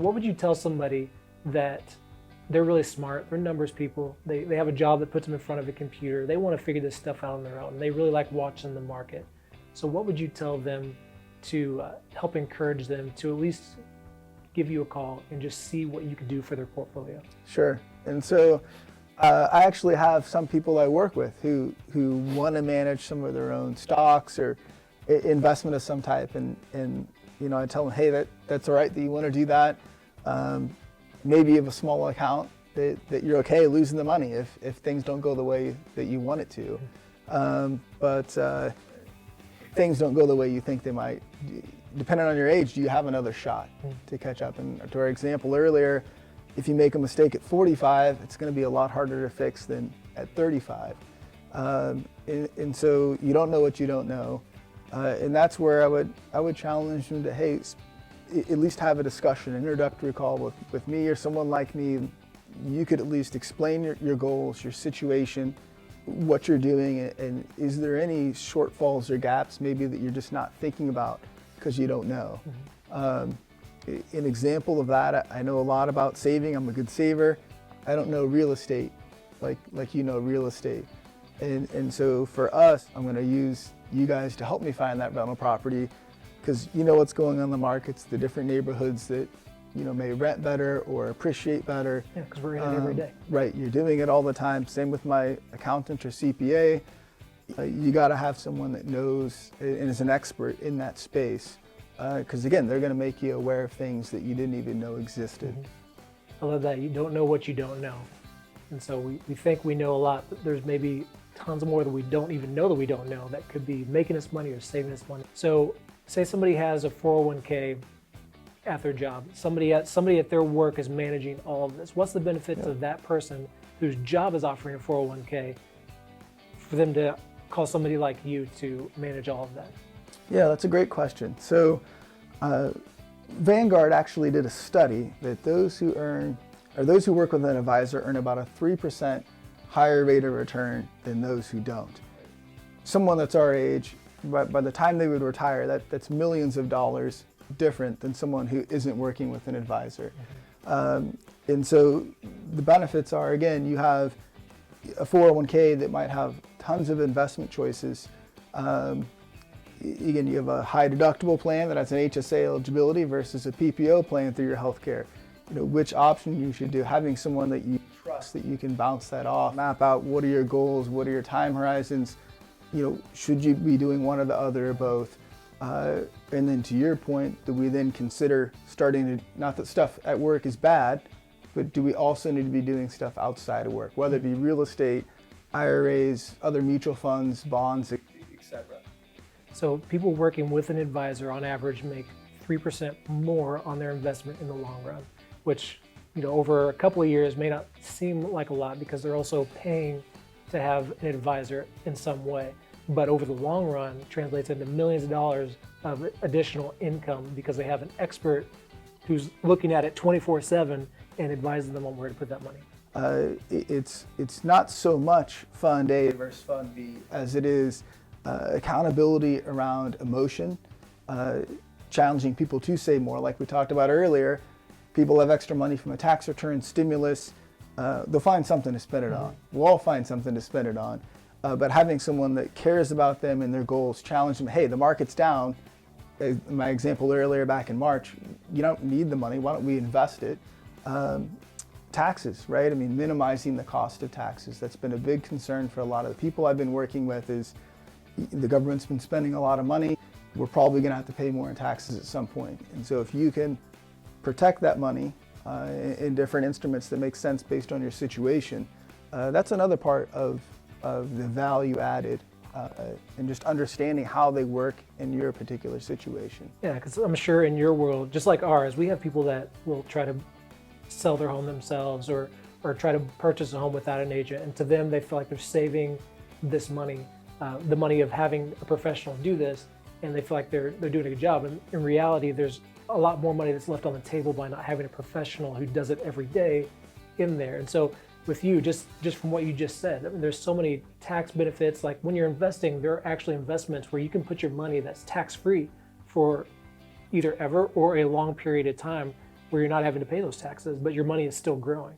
So what would you tell somebody that they're really smart, they're numbers people, they have a job that puts them in front of a computer, they want to figure this stuff out on their own, they really like watching the market. So what would you tell them to help encourage them to at least give you a call and just see what you can do for their portfolio? Sure. And so I actually have some people I work with who want to manage some of their own stocks or investment of some type, and I tell them, hey, that's all right that you want to do that. Maybe you have a small account that you're okay losing the money if things don't go the way that you want it to. But things don't go the way you think they might. Depending on your age, do you have another shot to catch up? And to our example earlier, if you make a mistake at 45, it's going to be a lot harder to fix than at 35. And so you don't know what you don't know. And that's where I would challenge them to, hey, at least have a discussion, an introductory call with me or someone like me. You could at least explain your goals, your situation, what you're doing, and is there any shortfalls or gaps maybe that you're just not thinking about because you don't know. An example of that, I know a lot about saving. I'm a good saver. I don't know real estate like you know real estate. And so for us, I'm going to use you guys to help me find that rental property, because you know what's going on in the markets, the different neighborhoods that may rent better or appreciate better. Yeah, because we're in it every day. Right, you're doing it all the time. Same with my accountant or CPA. You got to have someone that knows and is an expert in that space, because again, they're going to make you aware of things that you didn't even know existed. I love that. You don't know what you don't know. And so we think we know a lot, but there's maybe tons more that we don't even know that we don't know that could be making us money or saving us money. So say somebody has a 401k at their job. Somebody at their work is managing all of this. What's the benefits of that person whose job is offering a 401k for them to call somebody like you to manage all of that? Yeah, that's a great question. So Vanguard actually did a study that those who work with an advisor earn about a 3% higher rate of return than those who don't. Someone that's our age, by the time they would retire, that's millions of dollars different than someone who isn't working with an advisor. And so the benefits are, again, you have a 401k that might have tons of investment choices. Again, you have a high deductible plan that has an HSA eligibility versus a PPO plan through your healthcare. Which option you should do, having someone that you trust that you can bounce that off, map out what are your goals, what are your time horizons, should you be doing one or the other or both. And then to your point, do we then consider starting to, not that stuff at work is bad, but do we also need to be doing stuff outside of work, whether it be real estate, IRAs, other mutual funds, bonds, etc. So people working with an advisor on average make 3% more on their investment in the long run, which over a couple of years may not seem like a lot because they're also paying to have an advisor in some way. But over the long run, it translates into millions of dollars of additional income because they have an expert who's looking at it 24/7 and advising them on where to put that money. It's not so much Fund A versus Fund B as it is accountability around emotion, challenging people to save more. Like we talked about earlier, people have extra money from a tax return, stimulus, they'll find something to spend it on. We'll all find something to spend it on. But having someone that cares about them and their goals, challenge them, hey, the market's down. My example earlier back in March, you don't need the money, why don't we invest it? Taxes, right? I mean, minimizing the cost of taxes. That's been a big concern for a lot of the people I've been working with is the government's been spending a lot of money. We're probably gonna have to pay more in taxes at some point. And so if you can protect that money in different instruments that make sense based on your situation, that's another part of the value added and just understanding how they work in your particular situation. Yeah, because I'm sure in your world, just like ours, we have people that will try to sell their home themselves or try to purchase a home without an agent. And to them, they feel like they're saving this money, the money of having a professional do this, and they feel like they're doing a good job. And in reality, there's a lot more money that's left on the table by not having a professional who does it every day in there. And so with you, just from what you just said, I mean, there's so many tax benefits. Like when you're investing, there are actually investments where you can put your money that's tax-free for either ever or a long period of time. where you're not having to pay those taxes, but your money is still growing.